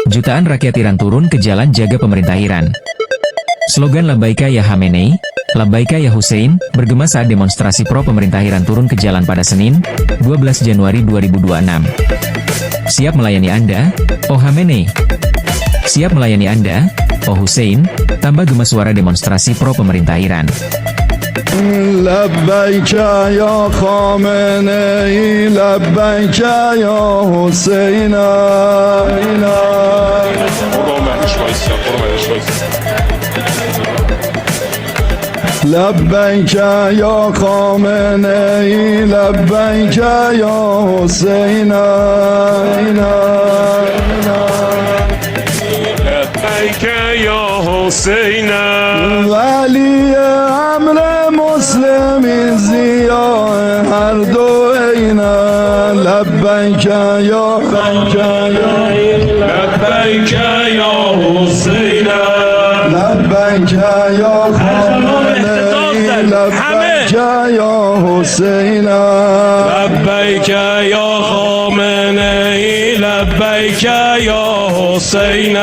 Jutaan rakyat Iran turun ke jalan jaga pemerintah Iran. Slogan Labbaika ya Khamenei, Labbaika ya Hussein, bergema saat demonstrasi pro pemerintah Iran turun ke jalan pada Senin, 12 Januari 2026. Siap melayani Anda, oh Khamenei. Siap melayani Anda, oh Hussein, tambah gema suara demonstrasi pro pemerintah Iran. لبیک یا خامنه ای لبیک یا حسین لبیک یا خامنه ای لبیک یا حسین لبیک یا حسین ولی امر مسلمی ضیاء هر دو عینه لبیک یا لبیک یا حسین لبیک یا خامنه ای لبیک یا حسین لبیک یا خامنه ای لبیک یا حسین